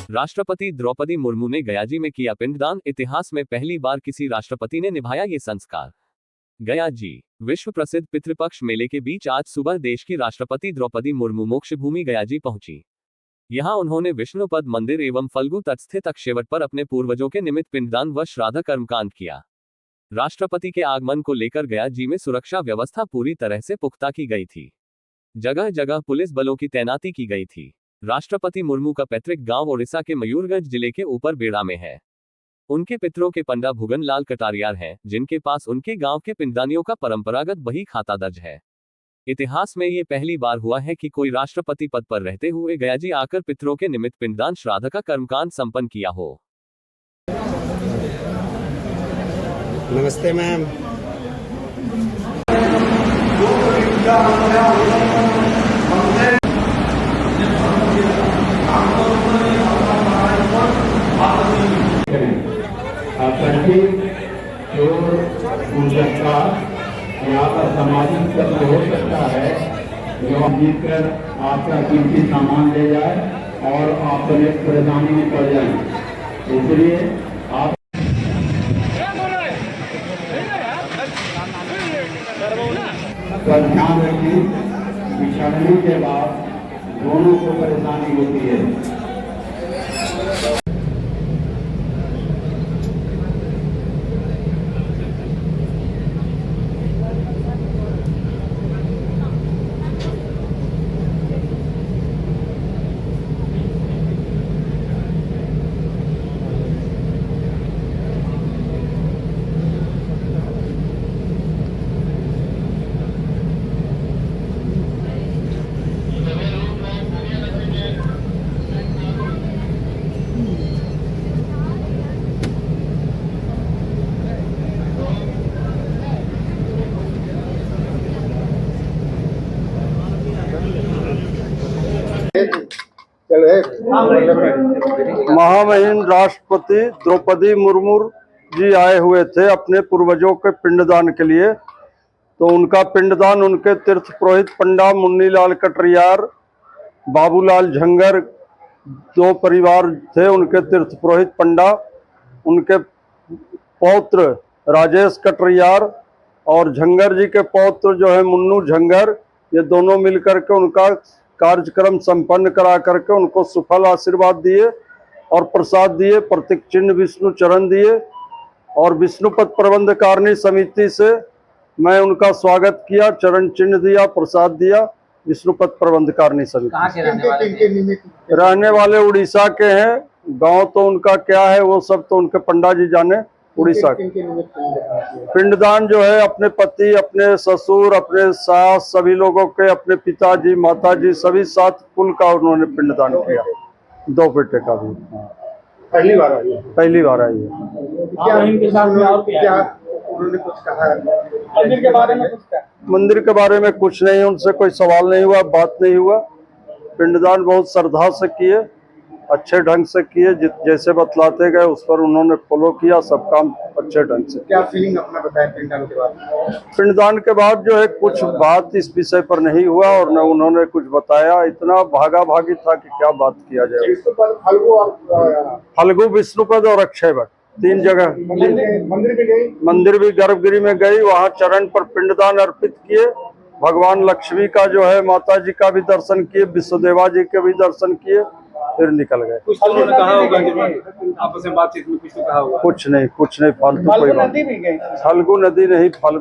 राष्ट्रपति द्रौपदी मुर्मू ने गयाजी में किया पिंडदान। इतिहास में पहली बार किसी राष्ट्रपति ने निभाया ये संस्कार। गयाजी विश्व प्रसिद्ध पितृपक्ष मेले के बीच आज सुबह देश की राष्ट्रपति द्रौपदी मुर्मू मोक्ष भूमि गयाजी पहुंची। यहां उन्होंने विष्णुपद मंदिर एवं फल्गु तट स्थित अक्षयवट पर अपने पूर्वजों के निमित्त पिंडदान व श्राद्ध कर्मकांड किया। राष्ट्रपति के आगमन को लेकर गयाजी में सुरक्षा व्यवस्था पूरी तरह से पुख्ता की गई थी। जगह जगह पुलिस बलों की तैनाती की गई थी। राष्ट्रपति मुर्मू का पैतृक गांव ओडिशा के मयूरगंज जिले के ऊपर बेड़ा में है। उनके पितरों के पंडा भुगन लाल कटारियार हैं, जिनके पास उनके गांव के पिंडदानियों का परंपरागत बही खाता दर्ज है। इतिहास में ये पहली बार हुआ है कि कोई राष्ट्रपति पद पर रहते हुए गयाजी आकर पितरों के निमित्त पिंडदान श्राद्ध का कर्मकांड संपन्न किया हो। नमस्ते मैम। यहाँ पर सामाजिक कर्म हो सकता है जो जीत कर आपका कीमती सामान ले जाए और आप एक परेशानी में पड़ जाए, इसलिए आप का ध्यान रखिए। बिछड़ने के बाद दोनों को परेशानी होती है। महामहिम राष्ट्रपति द्रौपदी मुर्मू जी आए हुए थे अपने पूर्वजों के पिंडदान के लिए। तो उनका पिंडदान उनके तीर्थ पुरोहित पंडा मुन्नीलाल कटरियार, बाबूलाल झंगर, दो परिवार थे उनके तीर्थ पुरोहित पंडा, उनके पौत्र राजेश कटरियार और झंगर जी के पौत्र जो है मुन्नू झंगर, ये दोनों मिलकर के उनका कार्यक्रम संपन्न करा करके उनको सुफल आशीर्वाद दिए और प्रसाद दिए, प्रतीक चिन्ह विष्णु चरण दिए। और विष्णुपद प्रबंध कारिणी समिति से मैं उनका स्वागत किया, चरण चिन्ह दिया, प्रसाद दिया। विष्णुपद प्रबंध कारिणी समिति रहने वाले उड़ीसा के हैं। गांव तो उनका क्या है वो सब तो उनके पंडा जी जाने। उड़ीसा के पिंडदान जो है अपने पति, अपने ससुर, अपने सास, सभी लोगों के, अपने पिताजी, माताजी, सभी 7 कुल का उन्होंने पिंडदान किया। 2 बेटे का भी पहली बार आई है। उन्होंने कुछ कहा मंदिर के बारे में? मंदिर के बारे में कुछ नहीं, उनसे कोई सवाल नहीं हुआ, बात नहीं हुआ। पिंडदान बहुत श्रद्धा से किए, अच्छे ढंग से किए, जैसे बतलाते गए उस पर उन्होंने फॉलो किया, सब काम अच्छे ढंग से। क्या फीलिंग अपना बताएं पिंडदान के बाद? पिंडदान के बाद जो है कुछ बात इस विषय पर नहीं हुआ और न उन्होंने कुछ बताया। इतना भागा भागी था कि क्या बात किया जाए। फल्गु, विष्णुपद और अक्षयवट 3 जगह। मंदिर भी गर्भगृह में गई, वहाँ चरण पर पिंडदान अर्पित किए। भगवान लक्ष्मी का जो है, माता जी का भी दर्शन किए, विश्वदेवा जी के भी दर्शन किए, फिर निकल गए। कुछ तो कहा होगा आपस में बातचीत में, कुछ तो कहा होगा? कुछ नहीं फालतू कोई बात। नदी भी गई? फल्गु नदी नहीं, फल्गु